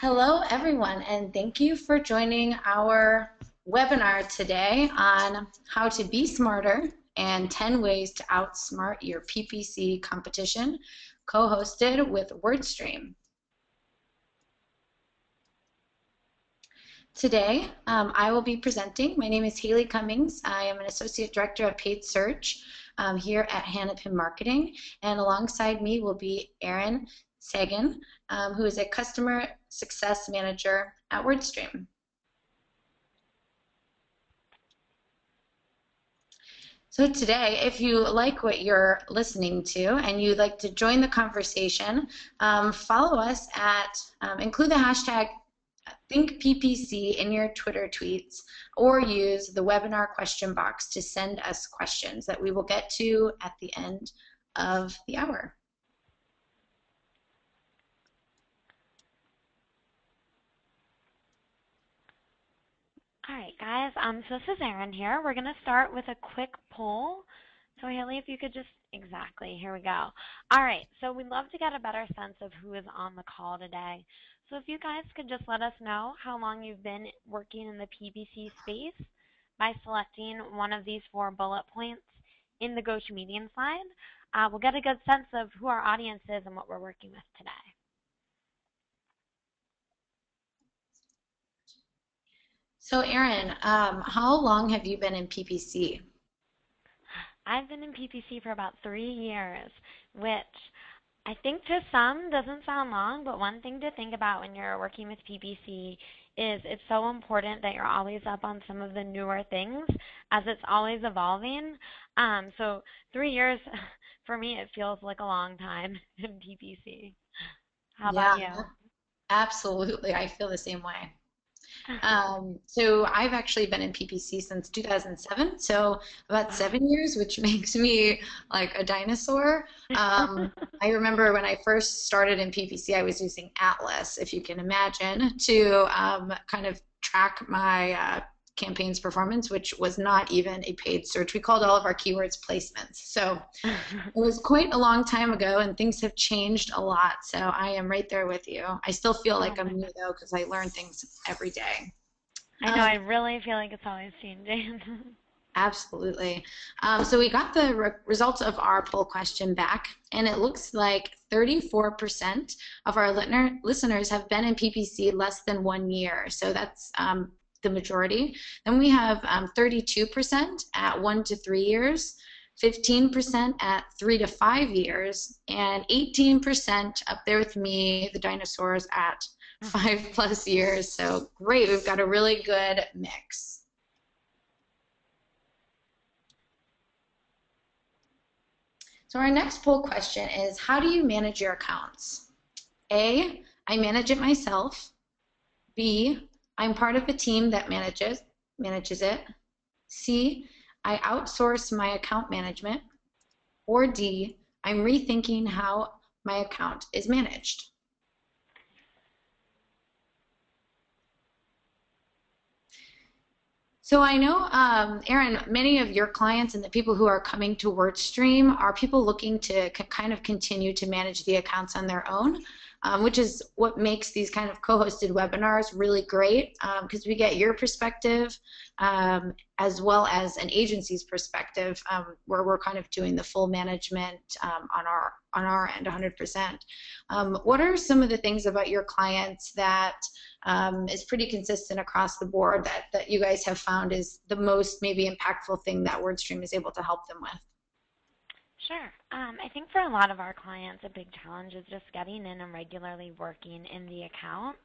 Hello, everyone, and thank you for joining our webinar today on how to be smarter and 10 ways to outsmart your PPC competition, co-hosted with Wordstream. Today, I will be presenting. My name is Hayley Cummings. I am an Associate Director of Paid Search here at Hanapin Marketing, and alongside me will be Erin Sagin, who is a Customer Success Manager at Wordstream. So today, if you like what you're listening to and you'd like to join the conversation, follow us at, include the hashtag ThinkPPC in your Twitter tweets, or use the webinar question box to send us questions that we will get to at the end of the hour. All right, guys, so this is Erin here. We're going to start with a quick poll. So, Haley, if you could just, exactly, here we go. All right, so we'd love to get a better sense of who is on the call today. So if you guys could just let us know how long you've been working in the PPC space by selecting one of these 4 bullet points in the GoToMeeting slide, we'll get a good sense of who our audience is and what we're working with today. So Erin, how long have you been in PPC? I've been in PPC for about 3 years, which I think to some doesn't sound long, but one thing to think about when you're working with PPC is it's so important that you're always up on some of the newer things as it's always evolving. So 3 years, for me, it feels like a long time in PPC. How about you? Absolutely. I feel the same way. So I've actually been in PPC since 2007, so about 7 years, which makes me like a dinosaur. I remember when I first started in PPC, I was using Atlas, if you can imagine, to kind of track my campaign's performance, which was not even a paid search. We called all of our keywords placements. So it was quite a long time ago, and things have changed a lot. So I am right there with you. I still feel like I'm new, though, because I learn things every day. I know, I really feel like it's always changing. Absolutely. So we got the results of our poll question back, and it looks like 34% of our listeners have been in PPC less than 1 year. So that's the majority. Then we have 32% at 1 to 3 years, 15% at 3 to 5 years, and 18% up there with me, the dinosaurs, at 5+ years. So great, we've got a really good mix. So our next poll question is, how do you manage your accounts? A, I manage it myself. B, I'm part of a team that manages it. C, I outsource my account management. Or D, I'm rethinking how my account is managed. So I know, Erin, many of your clients and the people who are coming to Wordstream are people looking to kind of continue to manage the accounts on their own, which is what makes these kind of co-hosted webinars really great, because we get your perspective as well as an agency's perspective, where we're kind of doing the full management on our end 100%. What are some of the things about your clients that is pretty consistent across the board that you guys have found is the most maybe impactful thing that Wordstream is able to help them with? Sure. I think for a lot of our clients, a big challenge is just getting in and regularly working in the account.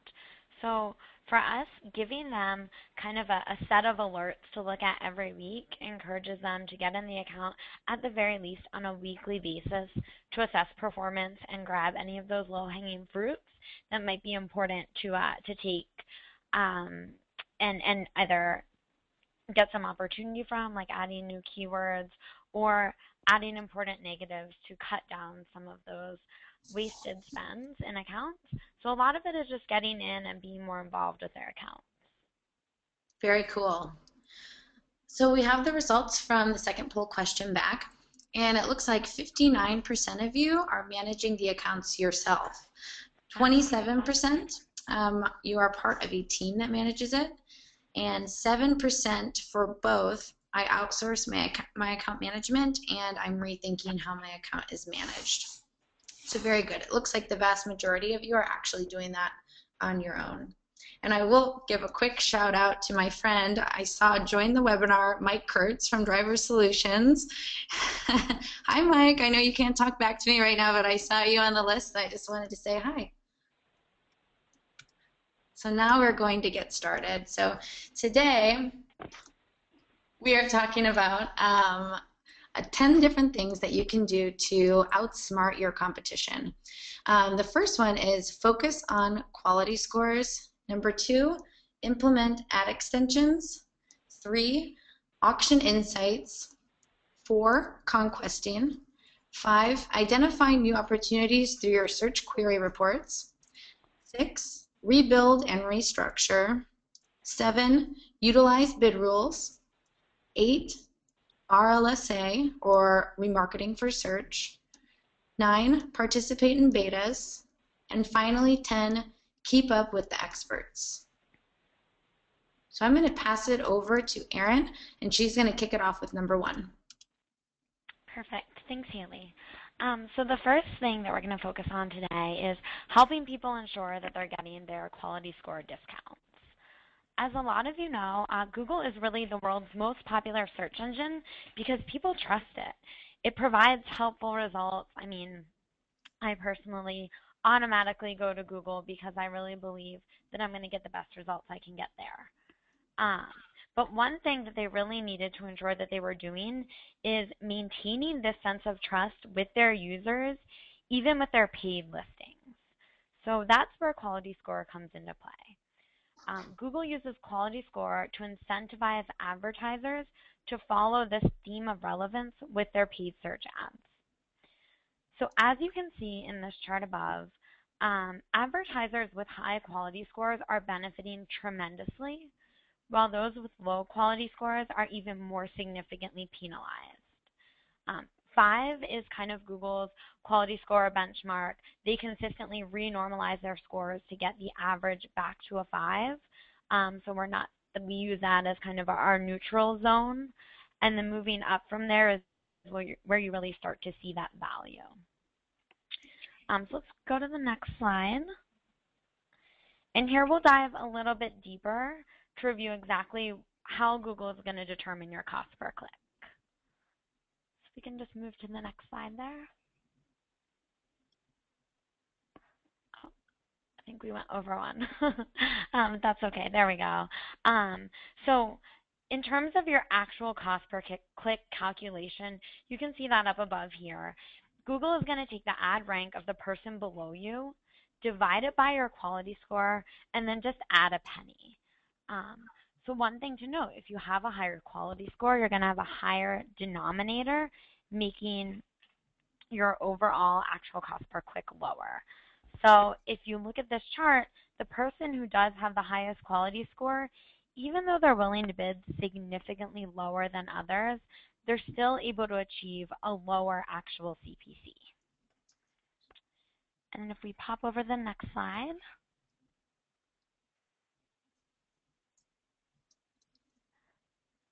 So for us, giving them kind of a set of alerts to look at every week encourages them to get in the account at the very least on a weekly basis to assess performance and grab any of those low-hanging fruits that might be important to take and either get some opportunity from, like adding new keywords or adding important negatives to cut down some of those wasted spends in accounts. So a lot of it is just getting in and being more involved with their accounts. Very cool. So we have the results from the second poll question back, and it looks like 59% of you are managing the accounts yourself. 27% you are part of a team that manages it. And 7% for both, I outsource my account management, and I'm rethinking how my account is managed. So very good. It looks like the vast majority of you are actually doing that on your own. And I will give a quick shout out to my friend I saw join the webinar, Mike Kurtz from Driver Solutions. Hi, Mike. I know you can't talk back to me right now, but I saw you on the list. I just wanted to say hi. So now we're going to get started. So today we are talking about 10 different things that you can do to outsmart your competition. The first one is focus on quality scores. Number 2, implement ad extensions. 3, auction insights. 4, conquesting. 5, identify new opportunities through your search query reports. 6, rebuild and restructure. 7, utilize bid rules. 8, RLSA, or remarketing for search. 9, participate in betas. And finally, 10, keep up with the experts. So I'm going to pass it over to Erin, and she's going to kick it off with number 1. Perfect. Thanks, Hayley. So the first thing that we're going to focus on today is helping people ensure that they're getting their quality score discounts. As a lot of you know, Google is really the world's most popular search engine because people trust it. It provides helpful results. I mean, I personally automatically go to Google because I really believe that I'm going to get the best results I can get there. But one thing that they really needed to ensure that they were doing is maintaining this sense of trust with their users, even with their paid listings. So that's where quality score comes into play. Google uses quality score to incentivize advertisers to follow this theme of relevance with their paid search ads. So as you can see in this chart above, advertisers with high quality scores are benefiting tremendously, while those with low quality scores are even more significantly penalized. 5 is kind of Google's quality score benchmark. They consistently renormalize their scores to get the average back to a 5. So we use that as kind of our neutral zone. And then moving up from there is where you really start to see that value. So let's go to the next slide. And here we'll dive a little bit deeper to review exactly how Google is going to determine your cost per click. So we can just move to the next slide there. Oh, I think we went over one. That's okay. There we go. So in terms of your actual cost per click calculation, you can see that up above here. Google is going to take the ad rank of the person below you, divide it by your quality score, and then just add a penny. So one thing to note, if you have a higher quality score, you're going to have a higher denominator, making your overall actual cost per click lower. So if you look at this chart, the person who does have the highest quality score, even though they're willing to bid significantly lower than others, they're still able to achieve a lower actual CPC. And if we pop over the next slide,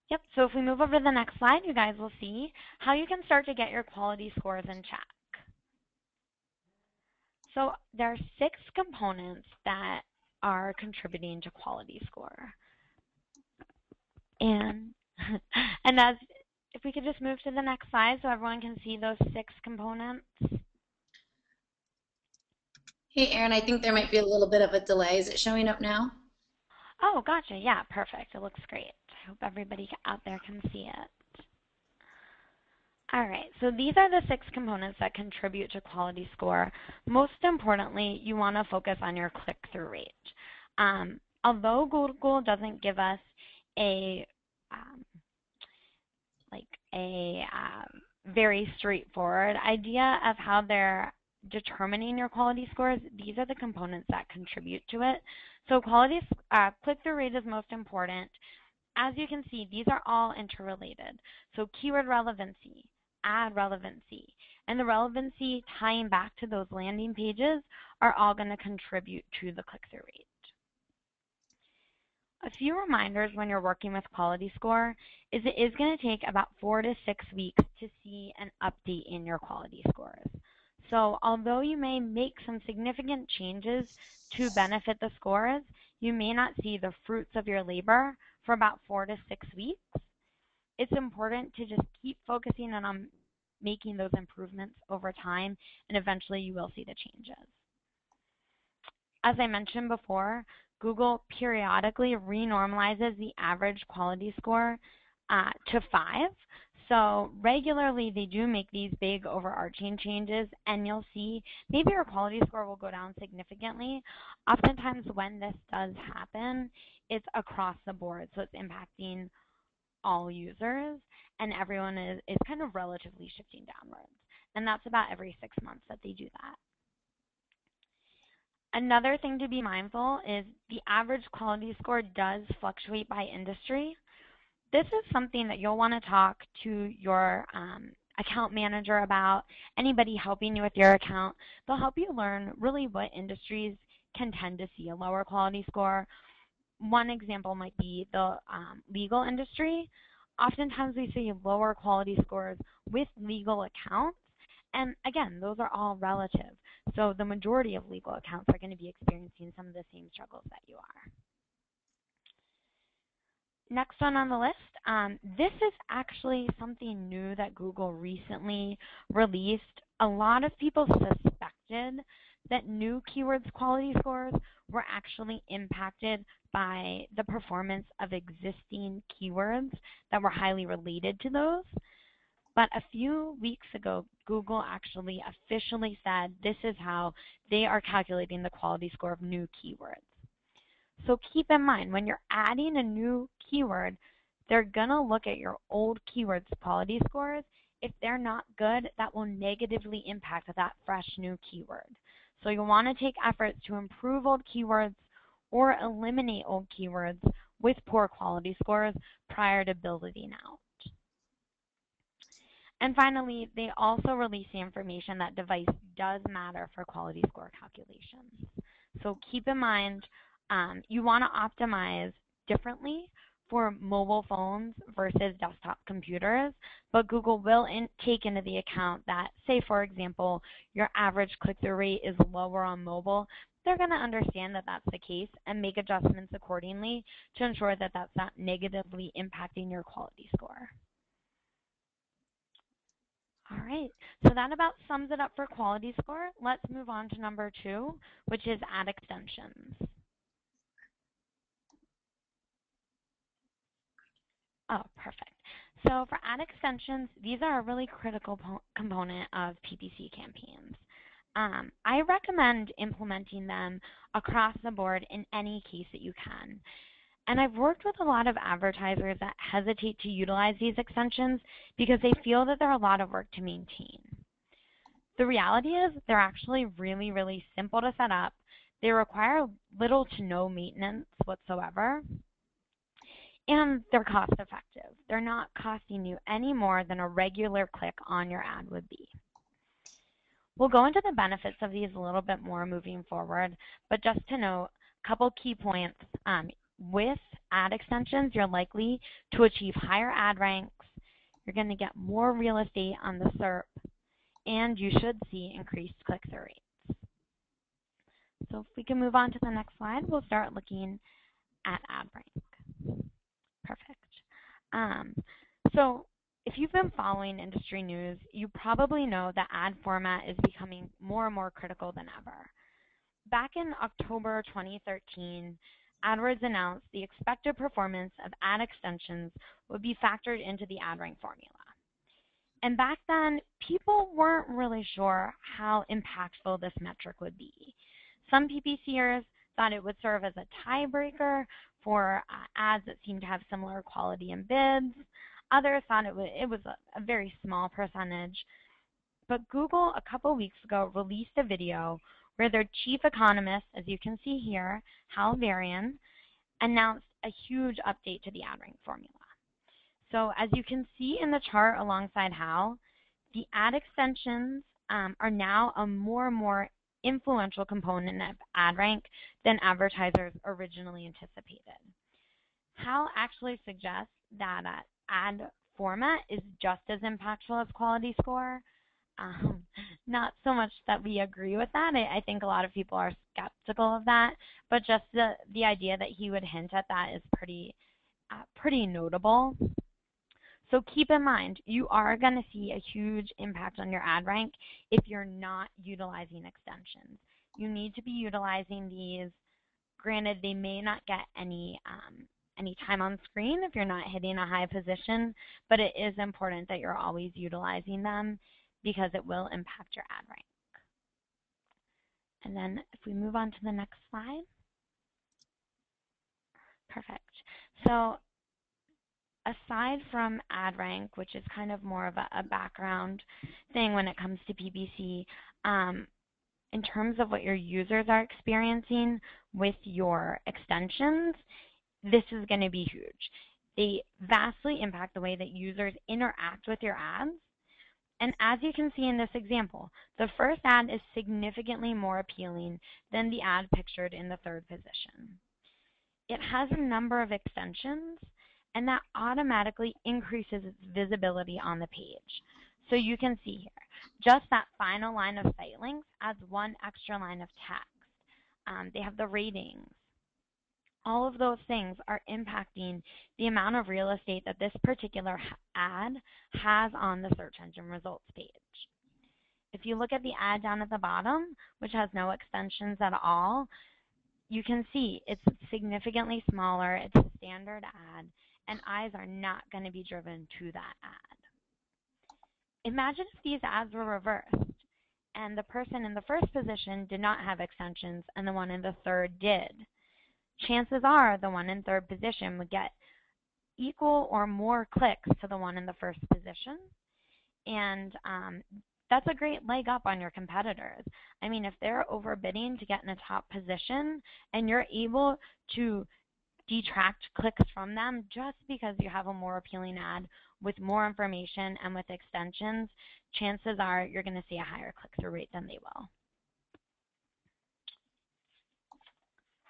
yep, so if we move over to the next slide, you guys will see how you can start to get your quality scores in check. So there are 6 components that are contributing to quality score. And if we could just move to the next slide so everyone can see those 6 components. Hey, Erin, I think there might be a little bit of a delay. Is it showing up now? Oh, gotcha. Yeah, perfect. It looks great. I hope everybody out there can see it. All right, so these are the 6 components that contribute to quality score. Most importantly, you want to focus on your click-through rate. Although Google doesn't give us a very straightforward idea of how they're determining your quality scores, these are the components that contribute to it. So click-through rate is most important. As you can see, these are all interrelated. So keyword relevancy, ad relevancy, and the relevancy tying back to those landing pages are all going to contribute to the click-through rate. A few reminders when you're working with quality score is it is going to take about 4 to 6 weeks to see an update in your quality scores. So although you may make some significant changes to benefit the scores, you may not see the fruits of your labor for about 4 to 6 weeks. It's important to just keep focusing on making those improvements over time, and eventually you will see the changes. As I mentioned before, Google periodically renormalizes the average quality score to 5. So regularly they do make these big overarching changes, and you'll see maybe your quality score will go down significantly. Oftentimes when this does happen, it's across the board, so it's impacting all users, and everyone is kind of relatively shifting downwards. And that's about every 6 months that they do that. Another thing to be mindful is the average quality score does fluctuate by industry. This is something that you'll want to talk to your account manager about, anybody helping you with your account. They'll help you learn really what industries can tend to see a lower quality score. One example might be the legal industry. Oftentimes we see lower quality scores with legal accounts. And again, those are all relative. So the majority of legal accounts are going to be experiencing some of the same struggles that you are. Next one on the list, this is actually something new that Google recently released. A lot of people suspected that new keywords quality scores were actually impacted by the performance of existing keywords that were highly related to those. But a few weeks ago, Google actually officially said this is how they are calculating the quality score of new keywords. So keep in mind, when you're adding a new keyword, they're going to look at your old keywords quality scores. If they're not good, that will negatively impact that fresh new keyword. So you'll want to take efforts to improve old keywords or eliminate old keywords with poor quality scores prior to building out. And finally, they also release the information that device does matter for quality score calculations. So keep in mind, you want to optimize differently for mobile phones versus desktop computers, but Google will take into the account that, say for example, your average click-through rate is lower on mobile. They're going to understand that that's the case and make adjustments accordingly to ensure that that's not negatively impacting your quality score. All right, so that about sums it up for quality score. Let's move on to number 2, which is ad extensions. Oh, perfect. So for ad extensions, these are a really critical component of PPC campaigns. I recommend implementing them across the board in any case that you can. And I've worked with a lot of advertisers that hesitate to utilize these extensions because they feel that they're a lot of work to maintain. The reality is they're actually really, really simple to set up. They require little to no maintenance whatsoever. And they're cost effective. They're not costing you any more than a regular click on your ad would be. We'll go into the benefits of these a little bit more moving forward, but just to note, a couple key points. With ad extensions, you're likely to achieve higher ad ranks, you're going to get more real estate on the SERP, and you should see increased click-through rates. So if we can move on to the next slide, we'll start looking at ad rank. Perfect. So if you've been following industry news, you probably know that ad format is becoming more and more critical than ever. Back in October 2013, AdWords announced the expected performance of ad extensions would be factored into the ad rank formula. And back then, people weren't really sure how impactful this metric would be. Some PPCers thought it would serve as a tiebreaker for ads that seemed to have similar quality in bids. Others thought it was a very small percentage. But Google, a couple weeks ago, released a video where their chief economist, as you can see here, Hal Varian, announced a huge update to the ad rank formula. So as you can see in the chart alongside Hal, the ad extensions are now a more and more influential component of ad rank than advertisers originally anticipated. Hal actually suggests that ad format is just as impactful as quality score. Not so much that we agree with that. I think a lot of people are skeptical of that, but just the idea that he would hint at that is pretty notable. So keep in mind, you are going to see a huge impact on your ad rank if you're not utilizing extensions. You need to be utilizing these. Granted, they may not get any time on screen if you're not hitting a high position, but it is important that you're always utilizing them because it will impact your ad rank. And then if we move on to the next slide. Perfect. So aside from ad rank, which is kind of more of a background thing when it comes to PPC, in terms of what your users are experiencing with your extensions, this is going to be huge. They vastly impact the way that users interact with your ads. And as you can see in this example, the first ad is significantly more appealing than the ad pictured in the third position. It has a number of extensions, and that automatically increases its visibility on the page. So you can see here, just that final line of site links adds one extra line of text. They have the ratings. All of those things are impacting the amount of real estate that this particular ad has on the search engine results page. If you look at the ad down at the bottom, which has no extensions at all, you can see it's significantly smaller, it's a standard ad, and eyes are not going to be driven to that ad. Imagine if these ads were reversed and the person in the first position did not have extensions and the one in the third did. Chances are the one in third position would get equal or more clicks to the one in the first position, and that's a great leg up on your competitors. I mean, if they're overbidding to get in a top position and you're able to detract clicks from them just because you have a more appealing ad with more information and with extensions, chances are you're going to see a higher click-through rate than they will.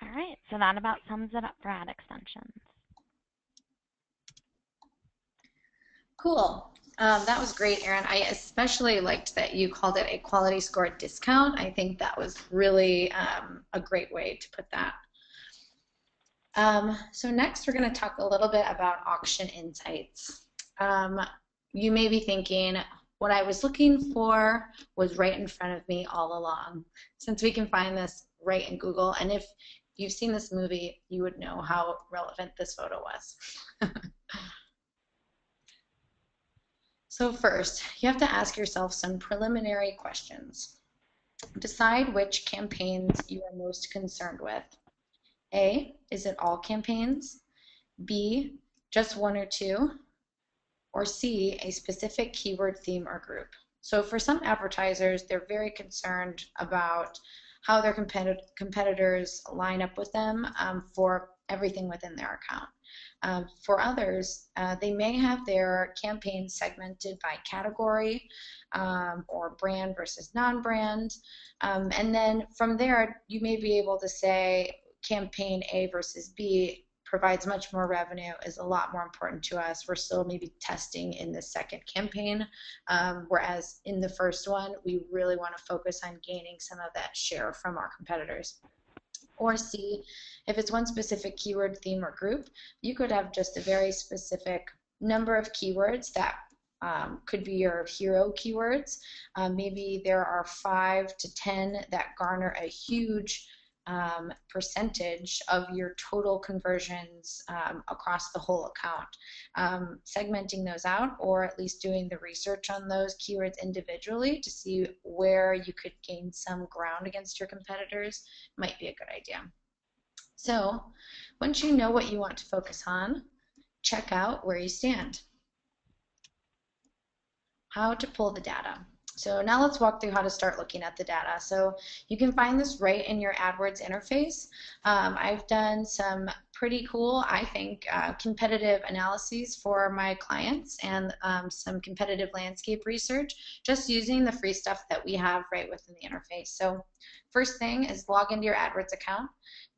All right, so that about sums it up for ad extensions. Cool. That was great, Erin. I especially liked that you called it a quality score discount. I think that was really a great way to put that. So next, we're going to talk a little bit about auction insights. You may be thinking, what I was looking for was right in front of me all along, since we can find this right in Google. And if you've seen this movie, you would know how relevant this photo was. So first, you have to ask yourself some preliminary questions. Decide which campaigns you are most concerned with. A, is it all campaigns? B, just one or two? Or C, a specific keyword, theme, or group? So for some advertisers, they're very concerned about how their competitors line up with them for everything within their account. For others, they may have their campaigns segmented by category or brand versus non-brand. And then from there, you may be able to say campaign A versus B provides much more revenue, is a lot more important to us. We're still maybe testing in the second campaign, whereas in the first one, we really want to focus on gaining some of that share from our competitors. Or C, if it's one specific keyword, theme, or group, you could have just a very specific number of keywords that could be your hero keywords. Maybe there are 5 to 10 that garner a huge percentage of your total conversions across the whole account. Segmenting those out, or at least doing the research on those keywords individually to see where you could gain some ground against your competitors might be a good idea. So once you know what you want to focus on, check out where you stand. How to pull the data. So now let's walk through how to start looking at the data. So you can find this right in your AdWords interface. I've done some pretty cool, I think, competitive analyses for my clients and some competitive landscape research just using the free stuff that we have right within the interface. So first thing is log into your AdWords account,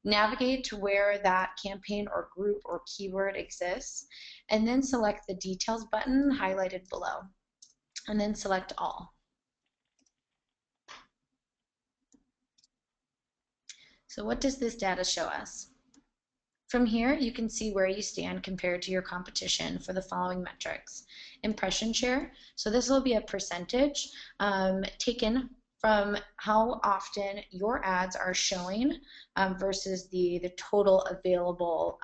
navigate to where that campaign or group or keyword exists, and then select the details button highlighted below, and then select all. So what does this data show us? From here, you can see where you stand compared to your competition for the following metrics. Impression share, so this will be a percentage taken from how often your ads are showing versus the total available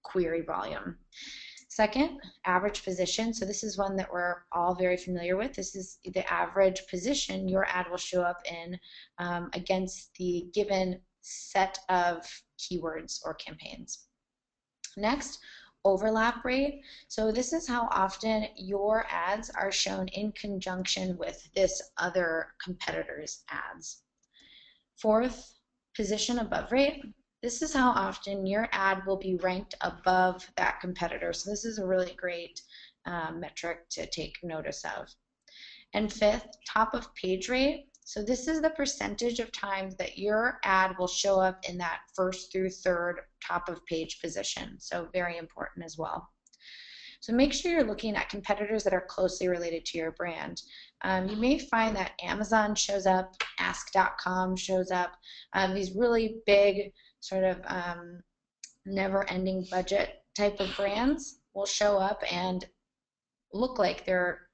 query volume. Second, average position. So this is one that we're all very familiar with. This is the average position your ad will show up in against the given set of keywords or campaigns. Next, overlap rate. So this is how often your ads are shown in conjunction with this other competitor's ads. Fourth, position above rate. This is how often your ad will be ranked above that competitor. So this is a really great metric to take notice of. And fifth, top of page rate. So this is the percentage of times that your ad will show up in that first through third top of page position. So very important as well. So make sure you're looking at competitors that are closely related to your brand. You may find that Amazon shows up, ask.com shows up, these really big sort of never-ending budget type of brands will show up and look like they're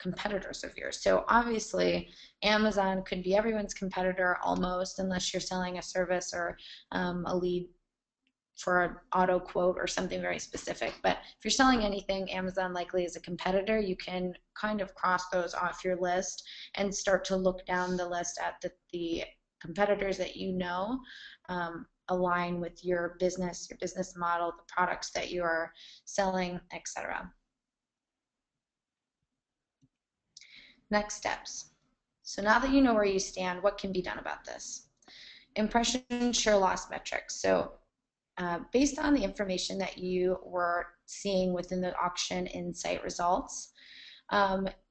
competitors of yours. So obviously Amazon could be everyone's competitor almost, unless you're selling a service or a lead for an auto quote or something very specific. But if you're selling anything, Amazon likely is a competitor. You can kind of cross those off your list and start to look down the list at the competitors that you know align with your business model, the products that you are selling, etc. Next steps. So now that you know where you stand, what can be done about this? Impression share loss metrics. So based on the information that you were seeing within the auction insight results,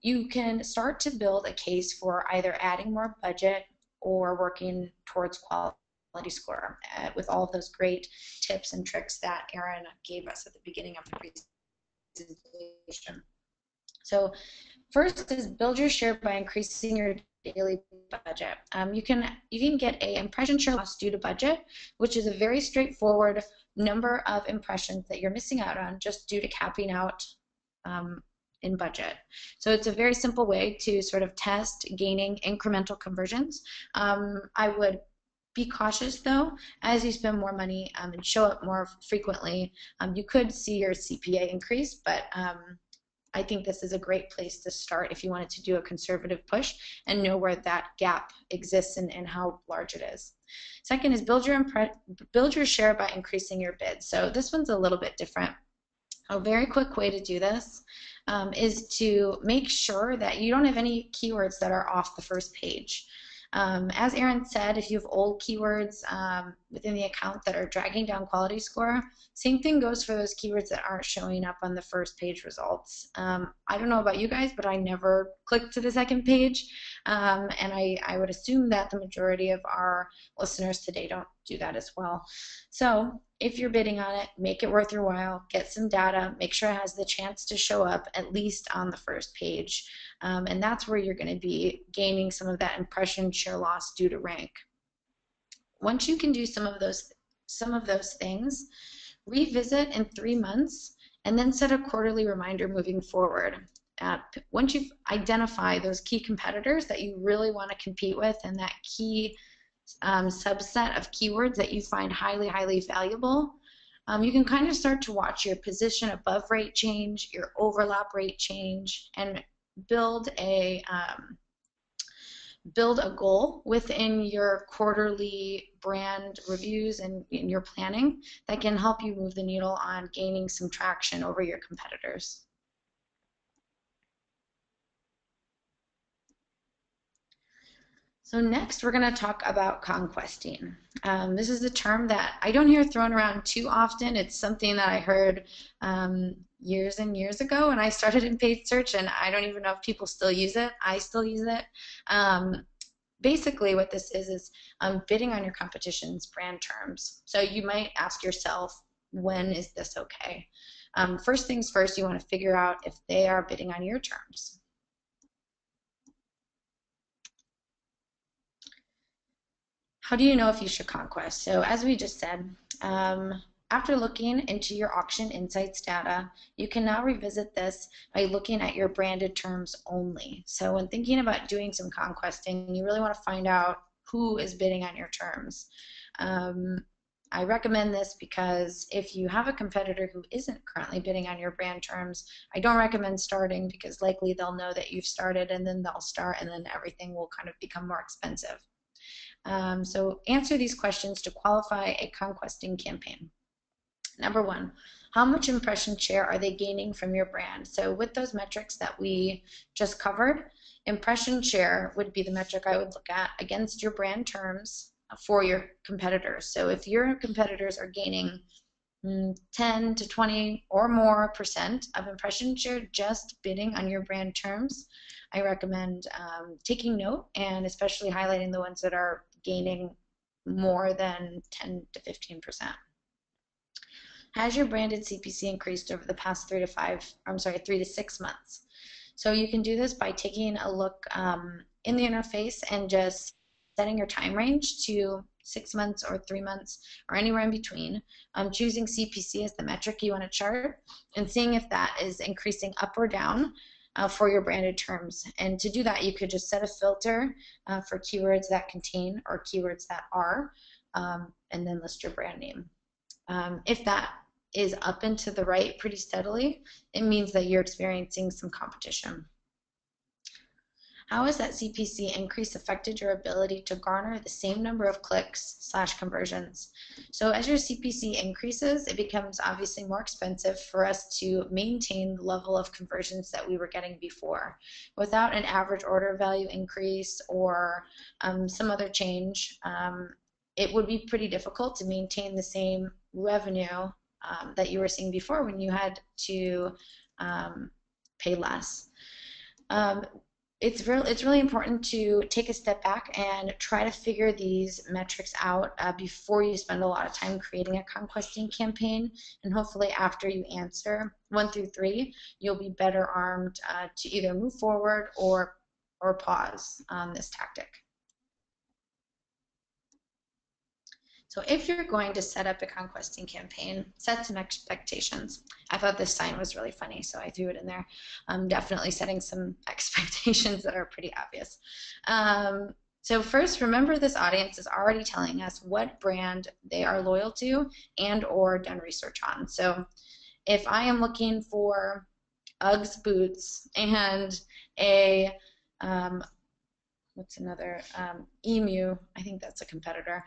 you can start to build a case for either adding more budget or working towards quality score with all of those great tips and tricks that Erin gave us at the beginning of the presentation. So first is build your share by increasing your daily budget. You can get a impression share loss due to budget, which is a very straightforward number of impressions that you're missing out on just due to capping out in budget. So it's a very simple way to sort of test gaining incremental conversions. I would be cautious though, as you spend more money and show up more frequently, you could see your CPA increase, but I think this is a great place to start if you wanted to do a conservative push and know where that gap exists and how large it is. Second is build your share by increasing your bid. So this one's a little bit different. A very quick way to do this is to make sure that you don't have any keywords that are off the first page. As Erin said, if you have old keywords within the account that are dragging down quality score, same thing goes for those keywords that aren't showing up on the first page results. I don't know about you guys, but I never click to the second page, and I would assume that the majority of our listeners today don't do that as well. So if you're bidding on it, make it worth your while, get some data, make sure it has the chance to show up at least on the first page. And that's where you're going to be gaining some of that impression share loss due to rank. Once you can do some of those things, revisit in 3 months and then set a quarterly reminder moving forward. Once you've identified those key competitors that you really want to compete with and that key subset of keywords that you find highly, highly valuable, you can kind of start to watch your position above rate change, your overlap rate change, and build a goal within your quarterly brand reviews and in your planning that can help you move the needle on gaining some traction over your competitors. So next, we're going to talk about conquesting. This is a term that I don't hear thrown around too often. It's something that I heard years and years ago when I started in paid search, and I don't even know if people still use it. I still use it. Basically, what this is bidding on your competition's brand terms. So you might ask yourself, when is this okay? First things first, you want to figure out if they are bidding on your terms. How do you know if you should conquest? So as we just said, after looking into your auction insights data, you can now revisit this by looking at your branded terms only. So when thinking about doing some conquesting, you really want to find out who is bidding on your terms. I recommend this because if you have a competitor who isn't currently bidding on your brand terms, I don't recommend starting because likely they'll know that you've started and then they'll start and then everything will kind of become more expensive. So answer these questions to qualify a conquesting campaign. Number one, how much impression share are they gaining from your brand? So with those metrics that we just covered, impression share would be the metric I would look at against your brand terms for your competitors. So if your competitors are gaining 10 to 20 or more % of impression share just bidding on your brand terms, I recommend taking note and especially highlighting the ones that are gaining more than 10 to 15%. Has your branded CPC increased over the past 3 to 6 months? So you can do this by taking a look in the interface and just setting your time range to 6 months or 3 months or anywhere in between, choosing CPC as the metric you want to chart and seeing if that is increasing up or down for your branded terms. And to do that, you could just set a filter for keywords that contain or keywords that are, and then list your brand name. If that is up and to the right pretty steadily, it means that you're experiencing some competition. How has that CPC increase affected your ability to garner the same number of clicks/conversions? So as your CPC increases, it becomes obviously more expensive for us to maintain the level of conversions that we were getting before. Without an average order value increase or some other change, it would be pretty difficult to maintain the same revenue that you were seeing before when you had to pay less. It's really important to take a step back and try to figure these metrics out before you spend a lot of time creating a conquesting campaign, and hopefully after you answer 1 through 3, you'll be better armed to either move forward or pause on this tactic. So if you're going to set up a conquesting campaign, set some expectations. I thought this sign was really funny, so I threw it in there. I'm definitely setting some expectations that are pretty obvious. So first, remember this audience is already telling us what brand they are loyal to and or done research on. So if I am looking for Uggs boots and a what's another, Emu, I think that's a competitor,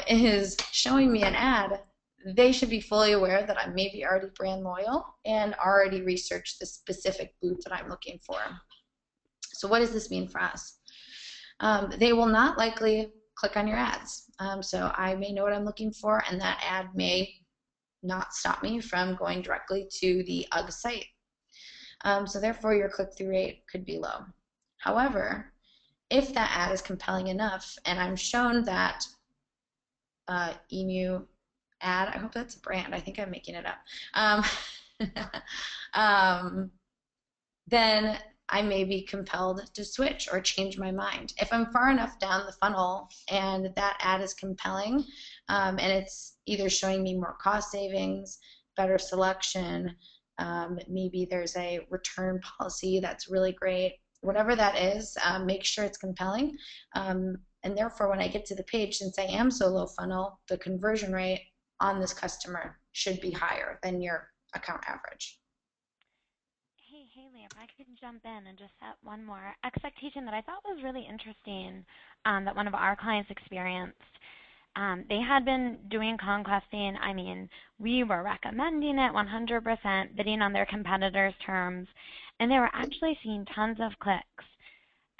is showing me an ad, they should be fully aware that I'm maybe already brand loyal and already researched the specific boot that I'm looking for. So what does this mean for us? They will not likely click on your ads. So I may know what I'm looking for, and that ad may not stop me from going directly to the UGG site. So therefore, your click-through rate could be low. However, if that ad is compelling enough and I'm shown that Emu ad, I hope that's a brand, I think I'm making it up, then I may be compelled to switch or change my mind. If I'm far enough down the funnel and that ad is compelling and it's either showing me more cost savings, better selection, maybe there's a return policy that's really great, whatever that is, make sure it's compelling. And therefore, when I get to the page, since I am so low funnel, the conversion rate on this customer should be higher than your account average. Hey, Hayley, if I could jump in and just set one more expectation that I thought was really interesting that one of our clients experienced. They had been doing conquesting. I mean, we were recommending it 100%, bidding on their competitors' terms, and they were actually seeing tons of clicks.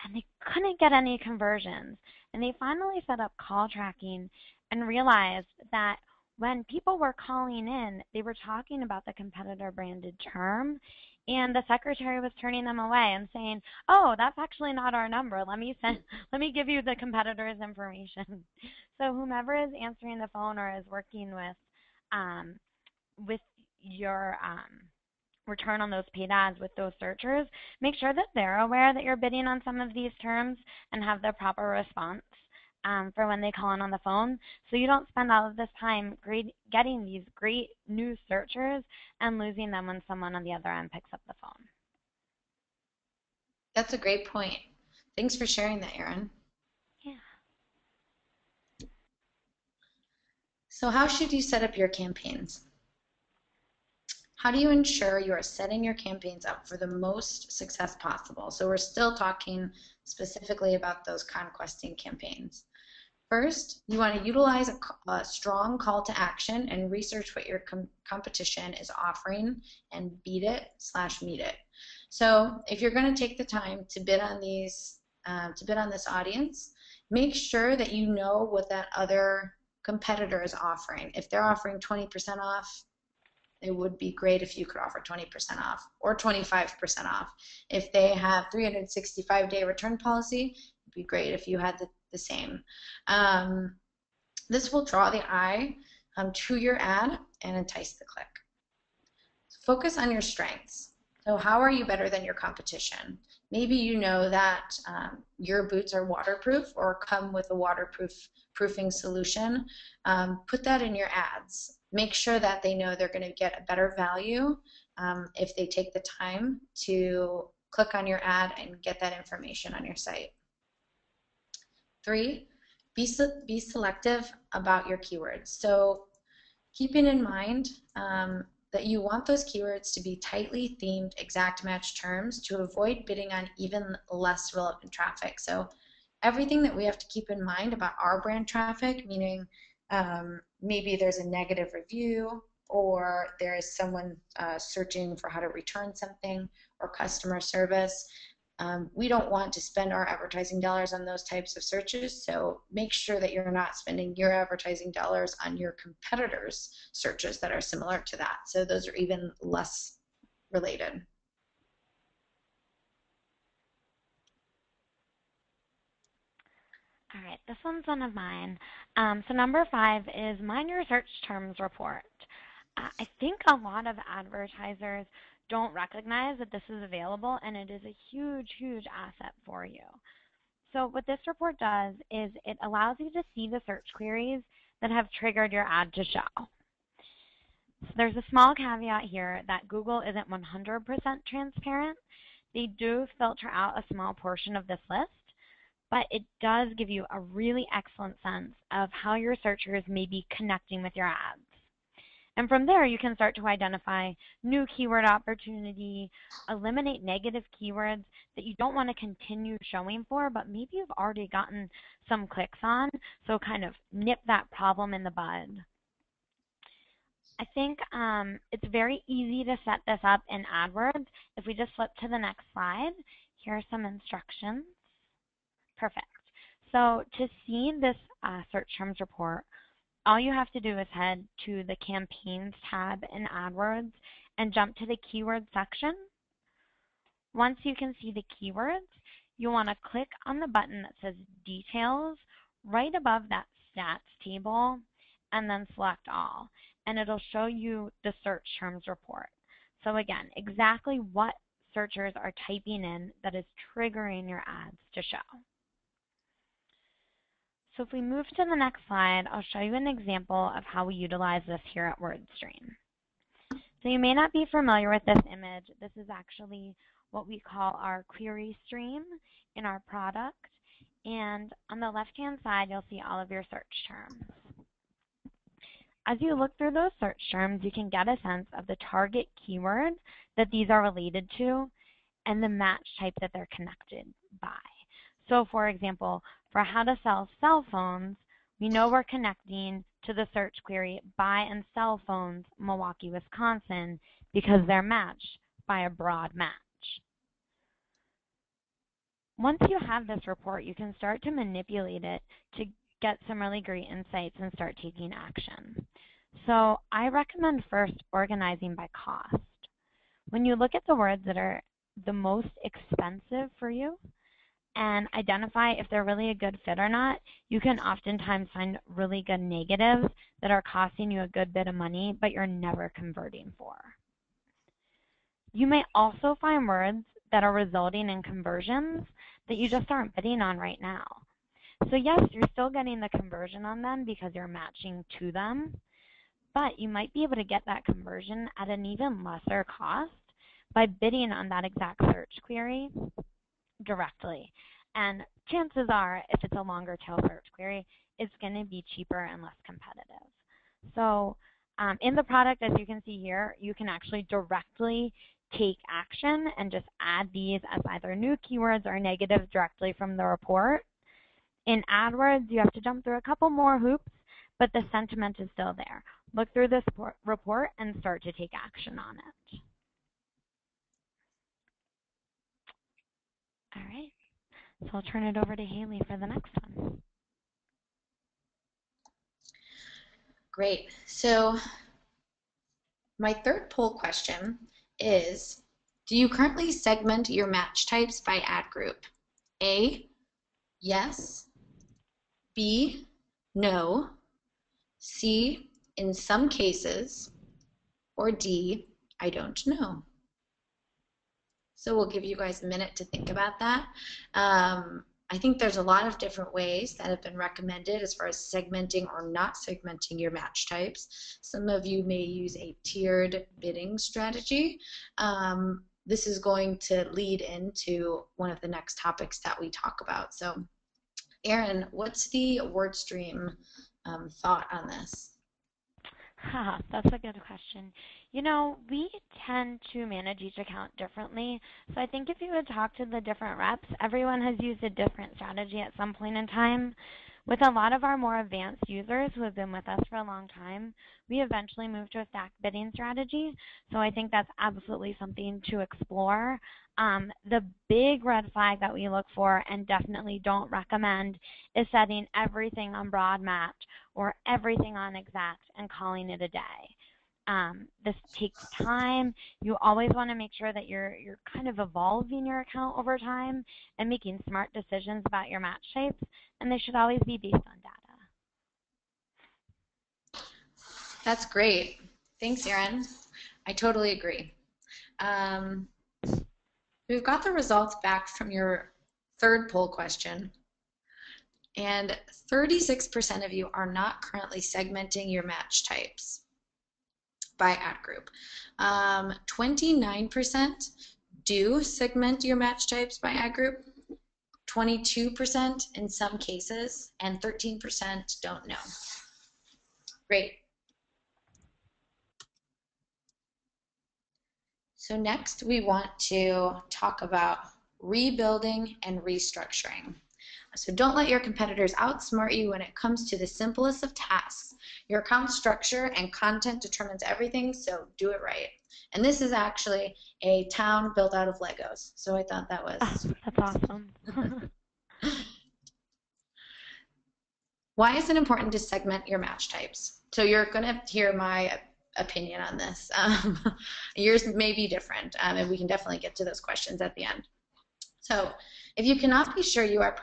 and they couldn't get any conversions. And they finally set up call tracking and realized that when people were calling in, they were talking about the competitor branded term, and the secretary was turning them away and saying, "Oh, that's actually not our number. Let me give you the competitor's information." So whomever is answering the phone or is working with your return on those paid ads with those searchers, make sure that they're aware that you're bidding on some of these terms and have the proper response for when they call in on the phone, so you don't spend all of this time getting these great new searchers and losing them when someone on the other end picks up the phone. That's a great point. Thanks for sharing that, Erin. Yeah. So how should you set up your campaigns? How do you ensure you are setting your campaigns up for the most success possible? So we're still talking specifically about those conquesting campaigns. First, you want to utilize a strong call to action and research what your competition is offering and beat it/meet it. So if you're going to take the time to bid on these, to bid on this audience, make sure that you know what that other competitor is offering. If they're offering 20% off, it would be great if you could offer 20% off or 25% off. If they have 365-day return policy, it'd be great if you had the same. This will draw the eye to your ad and entice the click. Focus on your strengths. So how are you better than your competition? Maybe you know that your boots are waterproof or come with a waterproofing solution. Put that in your ads. Make sure that they know they're going to get a better value if they take the time to click on your ad and get that information on your site. 3, be selective about your keywords. So keeping in mind that you want those keywords to be tightly themed exact match terms to avoid bidding on even less relevant traffic. So everything that we have to keep in mind about our brand traffic, meaning maybe there's a negative review or there is someone searching for how to return something or customer service. We don't want to spend our advertising dollars on those types of searches, so make sure that you're not spending your advertising dollars on your competitors' searches that are similar to that. So those are even less related. All right, this one's one of mine. So number 5 is mind your search terms report. I think a lot of advertisers don't recognize that this is available, and it is a huge, huge asset for you. So what this report does is it allows you to see the search queries that have triggered your ad to show. So there's a small caveat here that Google isn't 100% transparent. They do filter out a small portion of this list, but it does give you a really excellent sense of how your searchers may be connecting with your ads. And from there, you can start to identify new keyword opportunity, eliminate negative keywords that you don't want to continue showing for, but maybe you've already gotten some clicks on, so kind of nip that problem in the bud. I think it's very easy to set this up in AdWords. If we just flip to the next slide, here are some instructions. Perfect. So to see this search terms report, all you have to do is head to the Campaigns tab in AdWords and jump to the Keyword section. Once you can see the keywords, you want to click on the button that says Details right above that Stats table and then select All, and it'll show you the search terms report. So again, exactly what searchers are typing in that is triggering your ads to show. So if we move to the next slide, I'll show you an example of how we utilize this here at Wordstream. So you may not be familiar with this image. This is actually what we call our query stream in our product. And on the left-hand side, you'll see all of your search terms. As you look through those search terms, you can get a sense of the target keyword that these are related to and the match type that they're connected by. So for example, for how to sell cell phones, we know we're connecting to the search query buy and sell phones, Milwaukee, Wisconsin, because they're matched by a broad match. once you have this report, you can start to manipulate it to get some really great insights and start taking action. So I recommend first organizing by cost. When you look at the words that are the most expensive for you and identify if they're really a good fit or not, you can oftentimes find really good negatives that are costing you a good bit of money, but you're never converting for. You may also find words that are resulting in conversions that you just aren't bidding on right now. So yes, you're still getting the conversion on them because you're matching to them, but you might be able to get that conversion at an even lesser cost by bidding on that exact search query directly. And chances are, if it's a longer tail search query, it's going to be cheaper and less competitive. So in the product, as you can see here, you can actually directly take action and just add these as either new keywords or negatives directly from the report. In AdWords, you have to jump through a couple more hoops, but the sentiment is still there. Look through this report and start to take action on it. All right, so I'll turn it over to Hayley for the next one. Great. So my third poll question is, do you currently segment your match types by ad group? A, yes. B, no. C, in some cases. Or D, I don't know. So we'll give you guys a minute to think about that. I think there's a lot of different ways that have been recommended as far as segmenting or not segmenting your match types. Some of you may use a tiered bidding strategy. This is going to lead into one of the next topics that we talk about. So Erin, what's the Wordstream thought on this? That's a good question. You know, we tend to manage each account differently. So I think if you would talk to the different reps, everyone has used a different strategy at some point in time. With a lot of our more advanced users who have been with us for a long time, we eventually moved to a stacked bidding strategy. So I think that's absolutely something to explore. The big red flag that we look for and definitely don't recommend is setting everything on broad match or everything on exact and calling it a day. This takes time. You always want to make sure that you're kind of evolving your account over time and making smart decisions about your match types, and they should always be based on data. That's great. Thanks, Erin. I totally agree. We've got the results back from your third poll question, and 36% of you are not currently segmenting your match types by ad group. 29% do segment your match types by ad group, 22% in some cases, and 13% don't know. Great. So next we want to talk about rebuilding and restructuring. So don't let your competitors outsmart you when it comes to the simplest of tasks. Your account structure and content determines everything, so do it right. And this is actually a town built out of Legos. So I thought that was... Oh, that's awesome. Why is it important to segment your match types? So you're going to hear my opinion on this. Yours may be different, and we can definitely get to those questions at the end. So if you cannot be sure you are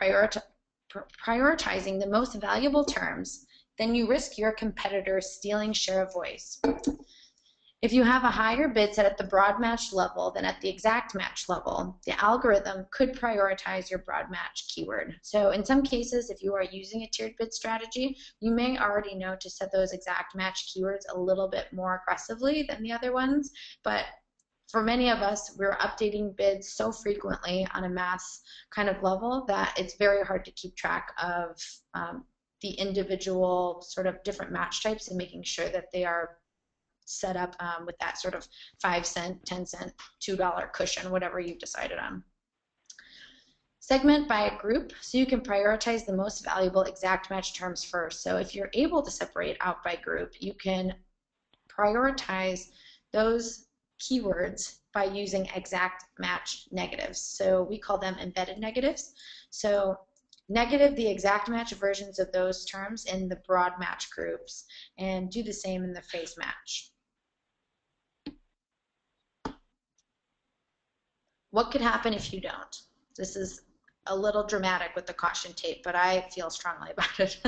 prioritizing the most valuable terms, then you risk your competitors stealing share of voice. If you have a higher bid set at the broad match level than at the exact match level, the algorithm could prioritize your broad match keyword. So in some cases, if you are using a tiered bid strategy, you may already know to set those exact match keywords a little bit more aggressively than the other ones, but for many of us, we're updating bids so frequently on a mass kind of level that it's very hard to keep track of the individual sort of different match types and making sure that they are set up with that sort of 5 cent, 10 cent, $2 cushion, whatever you've decided on. Segment by a group so you can prioritize the most valuable exact match terms first. So if you're able to separate out by group, you can prioritize those keywords by using exact match negatives. So we call them embedded negatives. So negative the exact match versions of those terms in the broad match groups, and do the same in the phrase match. What could happen if you don't? This is a little dramatic with the caution tape, but I feel strongly about it.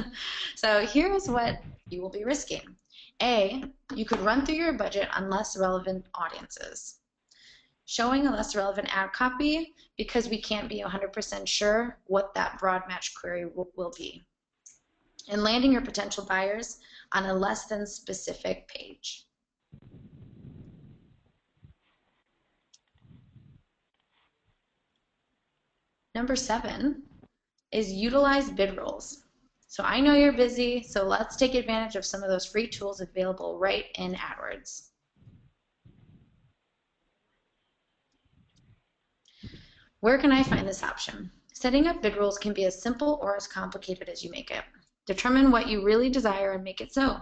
So here's what you will be risking. A, you could run through your budget on less relevant audiences. Showing a less relevant ad copy because we can't be 100% sure what that broad match query will be. And landing your potential buyers on a less than specific page. Number 7 is utilize bid roles. So I know you're busy, so let's take advantage of some of those free tools available right in AdWords. Where can I find this option? Setting up bid roles can be as simple or as complicated as you make it. Determine what you really desire and make it so.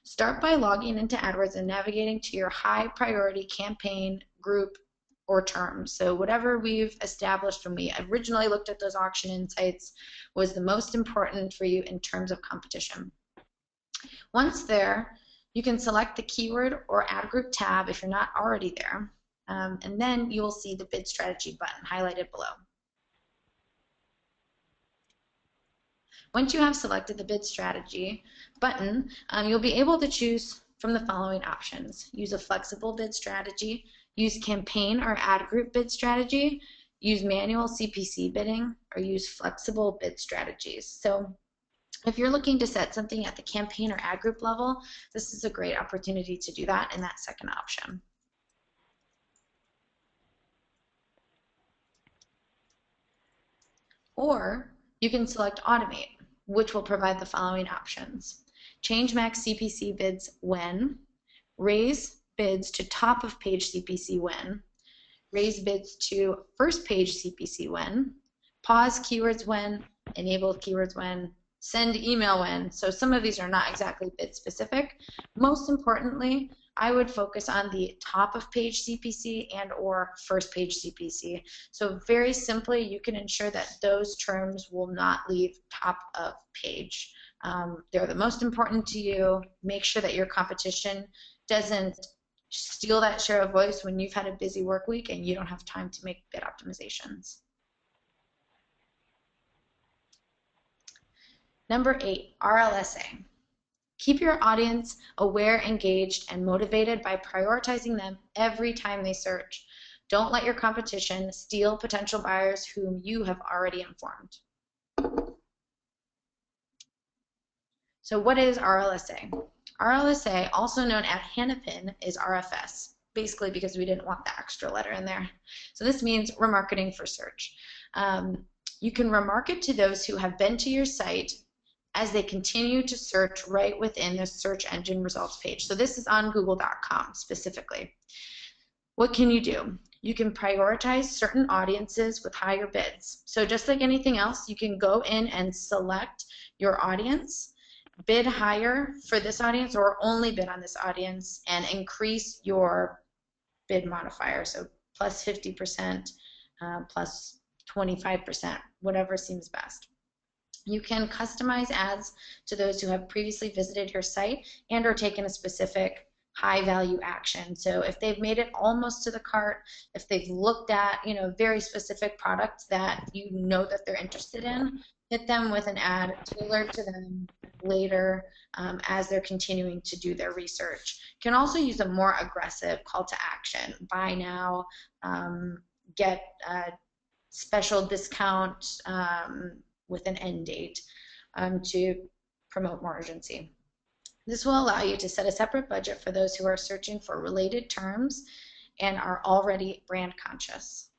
Start by logging into AdWords and navigating to your high priority campaign, group, or terms. So whatever we've established when we originally looked at those auction insights was the most important for you in terms of competition. Once there, you can select the keyword or ad group tab if you're not already there, and then you will see the bid strategy button highlighted below. Once you have selected the bid strategy button, you'll be able to choose from the following options. Use a flexible bid strategy, use campaign or ad group bid strategy, use manual CPC bidding, or use flexible bid strategies. So if you're looking to set something at the campaign or ad group level, this is a great opportunity to do that in that second option. Or you can select automate, which will provide the following options. Change max CPC bids when, raise bids to top of page CPC when, raise bids to first page CPC when, pause keywords when, enable keywords when, send email when. So some of these are not exactly bid specific. Most importantly, I would focus on the top of page CPC and or first page CPC. So very simply, you can ensure that those terms will not leave top of page. They're the most important to you. Make sure that your competition doesn't steal that share of voice when you've had a busy work week and you don't have time to make bid optimizations. Number 8, RLSA. Keep your audience aware, engaged, and motivated by prioritizing them every time they search. Don't let your competition steal potential buyers whom you have already informed. So what is RLSA? RLSA, also known as Hanapin, is RFS, basically because we didn't want the extra letter in there. So this means remarketing for search. You can remarket to those who have been to your site as they continue to search right within the search engine results page. So this is on google.com specifically. What can you do? You can prioritize certain audiences with higher bids. So just like anything else, you can go in and select your audience, bid higher for this audience or only bid on this audience, and increase your bid modifier. So plus 50%, plus 25%, whatever seems best. You can customize ads to those who have previously visited your site and or taken a specific high value action. So if they've made it almost to the cart, if they've looked at, very specific products that you know that they're interested in, hit them with an ad tailored to them later as they're continuing to do their research. You can also use a more aggressive call to action. Buy now, get a special discount with an end date to promote more urgency. This will allow you to set a separate budget for those who are searching for related terms and are already brand conscious.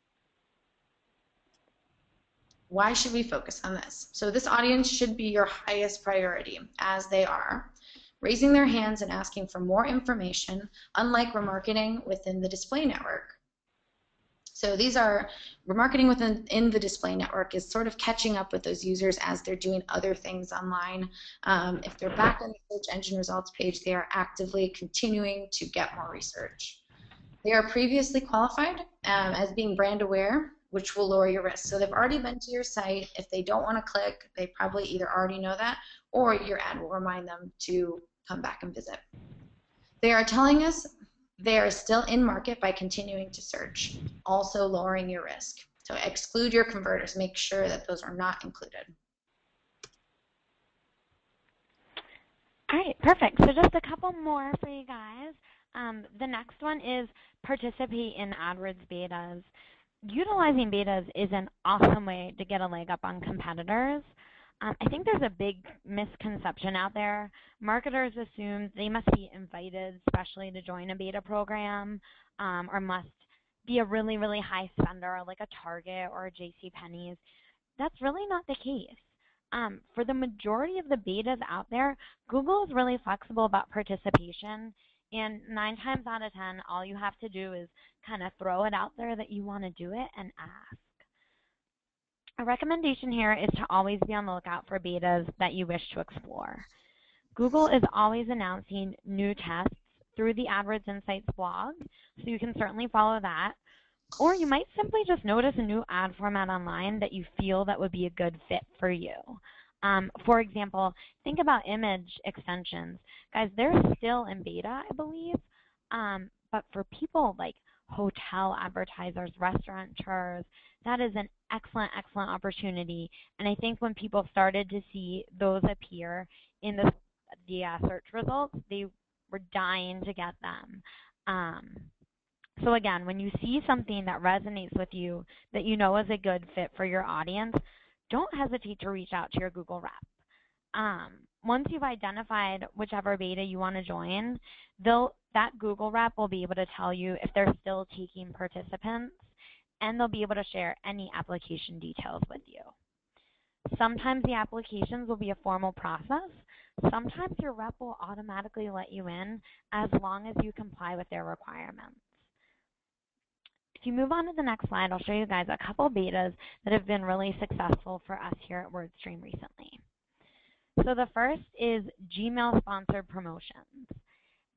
Why should we focus on this? So this audience should be your highest priority, as they are raising their hands and asking for more information, unlike remarketing within the display network. So these are remarketing within the display network is sort of catching up with those users as they're doing other things online. If they're back on the search engine results page, they are actively continuing to get more research. They are previously qualified as being brand aware, which will lower your risk. So they've already been to your site. If they don't want to click, they probably either already know that or your ad will remind them to come back and visit. They are telling us they are still in market by continuing to search, also lowering your risk. So exclude your converters. Make sure that those are not included. All right, perfect. So just a couple more for you guys. The next one is participate in AdWords betas. Utilizing betas is an awesome way to get a leg up on competitors. I think there's a big misconception out there. Marketers assume they must be invited specially to join a beta program or must be a really, really high spender like a Target or a JCPenney's. That's really not the case. For the majority of the betas out there, Google is really flexible about participation, and 9 times out of 10, all you have to do is kind of throw it out there that you want to do it and ask. A recommendation here is to always be on the lookout for betas that you wish to explore. Google is always announcing new tests through the AdWords Insights blog, so you can certainly follow that. Or you might simply just notice a new ad format online that you feel that would be a good fit for you. For example, think about image extensions. Guys, they're still in beta, I believe, but for people like hotel advertisers, restaurateurs, that is an excellent, excellent opportunity. And I think when people started to see those appear in the search results, they were dying to get them. So again, when you see something that resonates with you, that you know is a good fit for your audience, don't hesitate to reach out to your Google rep. Once you've identified whichever beta you want to join, that Google rep will be able to tell you if they're still taking participants, and they'll be able to share any application details with you. Sometimes the applications will be a formal process. Sometimes your rep will automatically let you in as long as you comply with their requirements. If you move on to the next slide, I'll show you guys a couple betas that have been really successful for us here at Wordstream recently. So the first is Gmail sponsored promotions.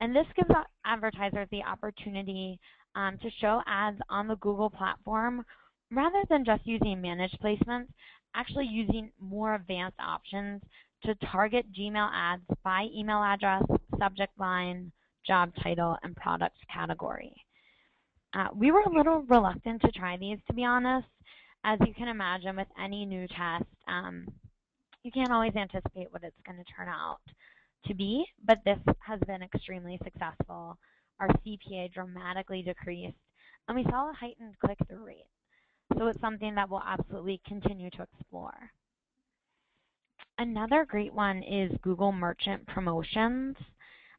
And this gives advertisers the opportunity to show ads on the Google platform rather than just using managed placements, actually using more advanced options to target Gmail ads by email address, subject line, job title, and product category. We were a little reluctant to try these, to be honest. As you can imagine, with any new test, you can't always anticipate what it's going to turn out to be, but this has been extremely successful. Our CPA dramatically decreased, and we saw a heightened click-through rate. So it's something that we'll absolutely continue to explore. Another great one is Google Merchant Promotions.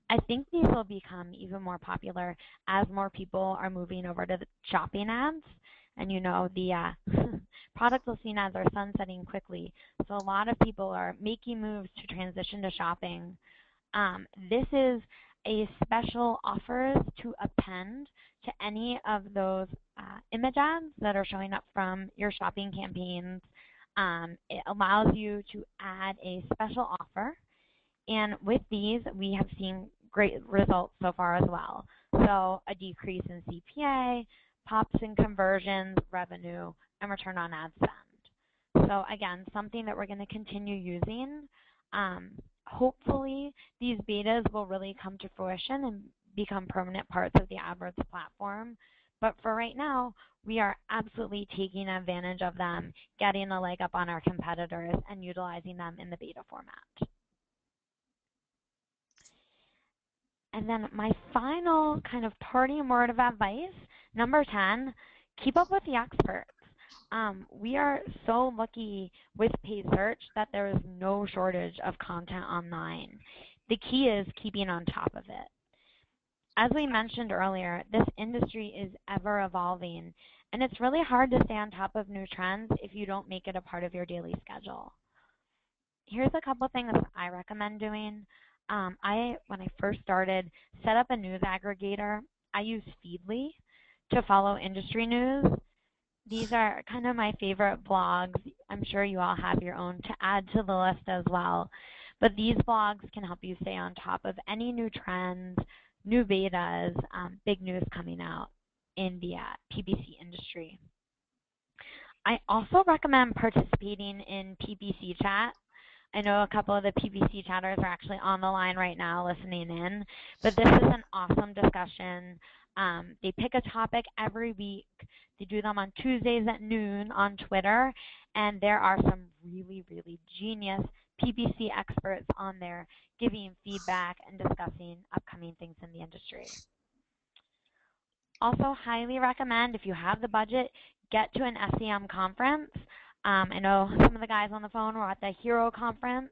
I think these will become even more popular as more people are moving over to the shopping ads. And you know, the product listing ads are sunsetting quickly. So a lot of people are making moves to transition to shopping. This is a special offers to append to any of those image ads that are showing up from your shopping campaigns. It allows you to add a special offer. And with these, we have seen great results so far as well. So a decrease in CPA, pops in conversions, revenue, and return on ad spend. So again, something that we're going to continue using. Hopefully, these betas will really come to fruition and become permanent parts of the AdWords platform. But for right now, we are absolutely taking advantage of them, getting a leg up on our competitors, and utilizing them in the beta format. And then my final kind of parting word of advice, number 10, keep up with the experts. We are so lucky with paid search that there is no shortage of content online. The key is keeping on top of it. As we mentioned earlier, this industry is ever evolving, and it's really hard to stay on top of new trends if you don't make it a part of your daily schedule. Here's a couple things I recommend doing. When I first started, set up a news aggregator. I use Feedly to follow industry news. These are kind of my favorite blogs. I'm sure you all have your own to add to the list as well. But these blogs can help you stay on top of any new trends, new betas, big news coming out. in the PPC industry. I also recommend participating in PPC chat. I know a couple of the PPC chatters are actually on the line right now listening in, but this is an awesome discussion. They pick a topic every week. They do them on Tuesdays at noon on Twitter, and there are some really, really genius PPC experts on there giving feedback and discussing upcoming things in the industry. Also highly recommend, if you have the budget, get to an SEM conference. I know some of the guys on the phone were at the Hero conference.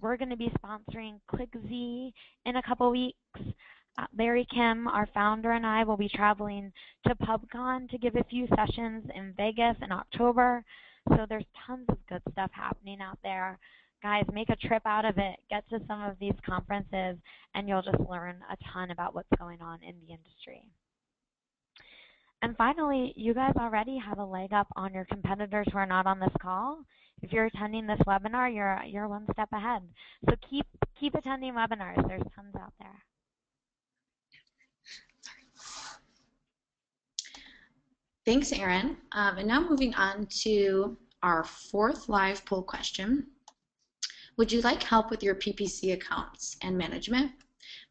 We're going to be sponsoring ClickZ in a couple weeks. Larry Kim, our founder, and I will be traveling to PubCon to give a few sessions in Vegas in October. So there's tons of good stuff happening out there. Guys, make a trip out of it. Get to some of these conferences, and you'll just learn a ton about what's going on in the industry. And finally, you guys already have a leg up on your competitors who are not on this call. If you're attending this webinar, you're one step ahead. So keep attending webinars. There's tons out there. Thanks, Erin. And now moving on to our fourth live poll question. Would you like help with your PPC accounts and management?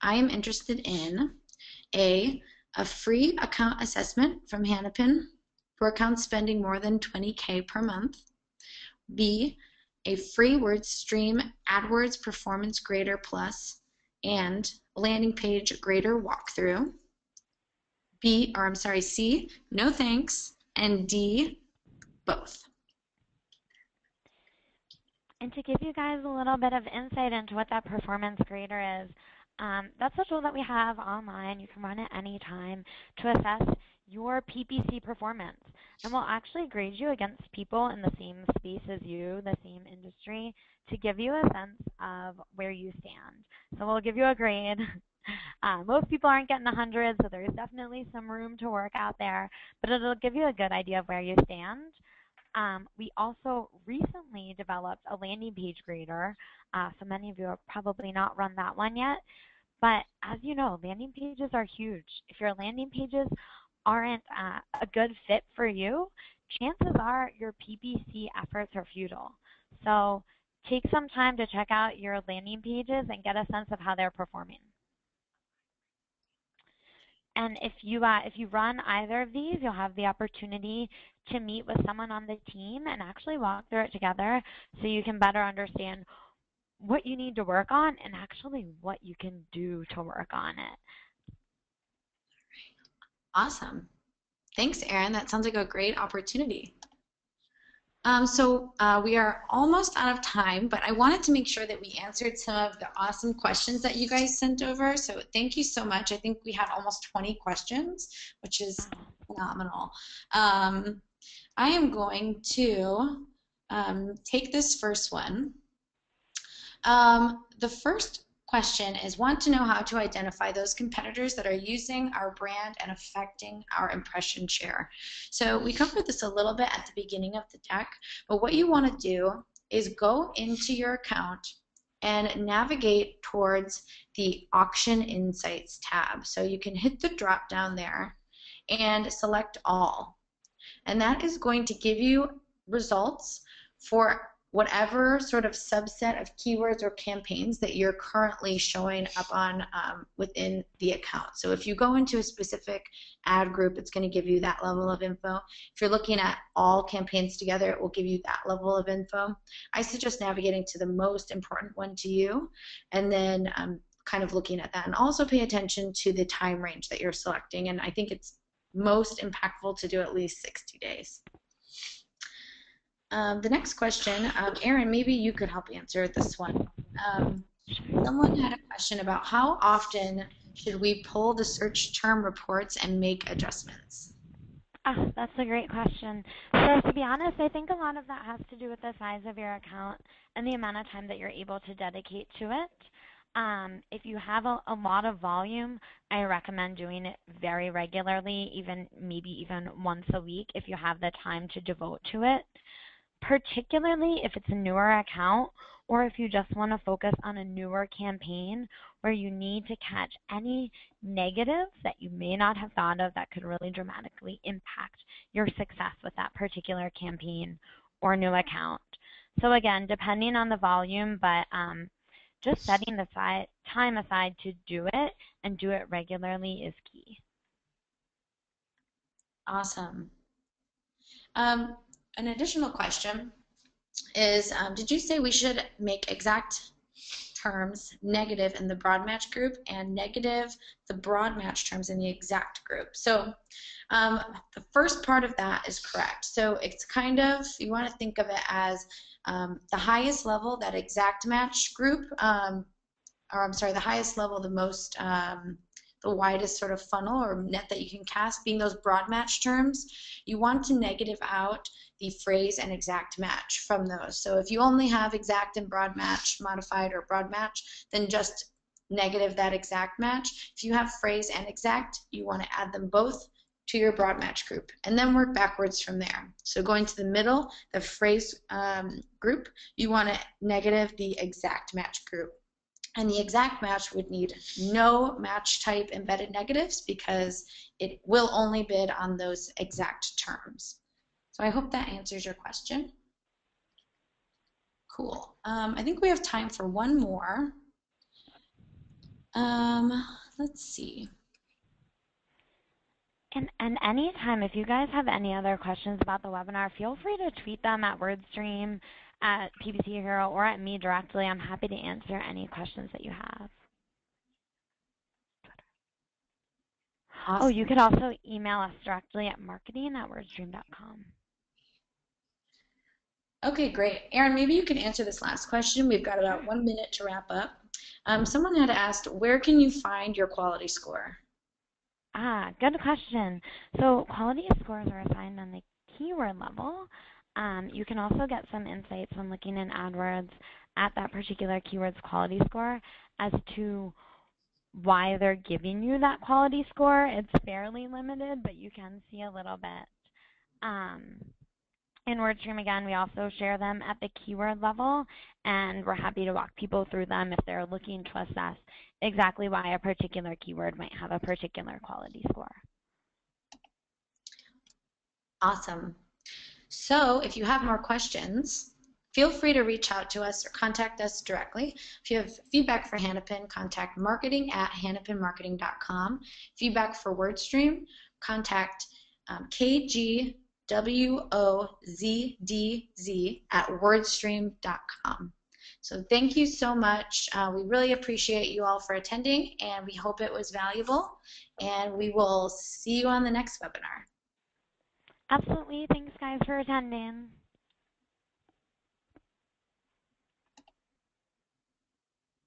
I am interested in a free account assessment from Hanapin for accounts spending more than $20K per month. B, a free Wordstream AdWords Performance Grader Plus and landing page grader walkthrough. C, no thanks, and D, both. And to give you guys a little bit of insight into what that performance grader is, that's a tool that we have online. You can run it anytime to assess your PPC performance. And we'll actually grade you against people in the same space as you, the same industry, to give you a sense of where you stand. So we'll give you a grade. Most people aren't getting 100, so there's definitely some room to work out there, but it'll give you a good idea of where you stand. We also recently developed a landing page grader, so many of you have probably not run that one yet, but as you know, landing pages are huge. If your landing pages aren't a good fit for you, chances are your PPC efforts are futile. So take some time to check out your landing pages and get a sense of how they're performing. And if you run either of these, you'll have the opportunity to meet with someone on the team and actually walk through it together so you can better understand what you need to work on and actually what you can do to work on it. Awesome. Thanks, Erin. That sounds like a great opportunity. We are almost out of time, but I wanted to make sure that we answered some of the awesome questions that you guys sent over. So thank you so much. I think we had almost 20 questions, which is phenomenal. I am going to take this first one. The first question is, want to know how to identify those competitors that are using our brand and affecting our impression share. So we covered this a little bit at the beginning of the deck, but what you want to do is go into your account and navigate towards the Auction Insights tab. So you can hit the drop down there and select all. And that is going to give you results for whatever sort of subset of keywords or campaigns that you're currently showing up on within the account. So if you go into a specific ad group, it's going to give you that level of info. If you're looking at all campaigns together, it will give you that level of info. I suggest navigating to the most important one to you, and then kind of looking at that. And also pay attention to the time range that you're selecting, and I think it's most impactful to do at least 60 days. The next question, Erin, maybe you could help answer this one. Someone had a question about how often should we pull the search term reports and make adjustments? That's a great question. So to be honest, I think a lot of that has to do with the size of your account and the amount of time that you're able to dedicate to it. If you have a lot of volume, I recommend doing it very regularly, maybe even once a week if you have the time to devote to it. particularly if it's a newer account or if you just want to focus on a newer campaign where you need to catch any negatives that you may not have thought of that could really dramatically impact your success with that particular campaign or new account. So again, depending on the volume, but just setting the time aside to do it and do it regularly is key. Awesome. An additional question is, did you say we should make exact terms negative in the broad match group and negative the broad match terms in the exact group? So the first part of that is correct. So it's kind of, you want to think of it as the highest level, that exact match group, or I'm sorry, the highest level, the most, the widest sort of funnel or net that you can cast being those broad match terms. You want to negative out the phrase and exact match from those. So if you only have exact and broad match modified or broad match, then just negative that exact match. If you have phrase and exact, you want to add them both to your broad match group and then work backwards from there. So going to the middle, the phrase group, you want to negative the exact match group. And the exact match would need no match type embedded negatives because it will only bid on those exact terms. So I hope that answers your question. Cool. I think we have time for one more. Let's see. And anytime, if you guys have any other questions about the webinar, feel free to tweet them at Wordstream, at PPC Hero, or at me directly. I'm happy to answer any questions that you have. Awesome. Oh, you could also email us directly at marketing@wordstream.com. Okay, great. Erin, maybe you can answer this last question. We've got about 1 minute to wrap up. Someone had asked, where can you find your quality score? Good question. So quality scores are assigned on the keyword level. You can also get some insights when looking in AdWords at that particular keyword's quality score as to why they're giving you that quality score. It's fairly limited, but you can see a little bit. In Wordstream, again, we also share them at the keyword level, and we're happy to walk people through them if they're looking to assess exactly why a particular keyword might have a particular quality score. Awesome. So if you have more questions, feel free to reach out to us or contact us directly. If you have feedback for Hanapin, contact marketing@hanapinmarketing.com. Feedback for Wordstream, contact kgwozdz@wordstream.com. So thank you so much. We really appreciate you all for attending, and we hope it was valuable. And we will see you on the next webinar. Absolutely. Thanks, guys, for attending.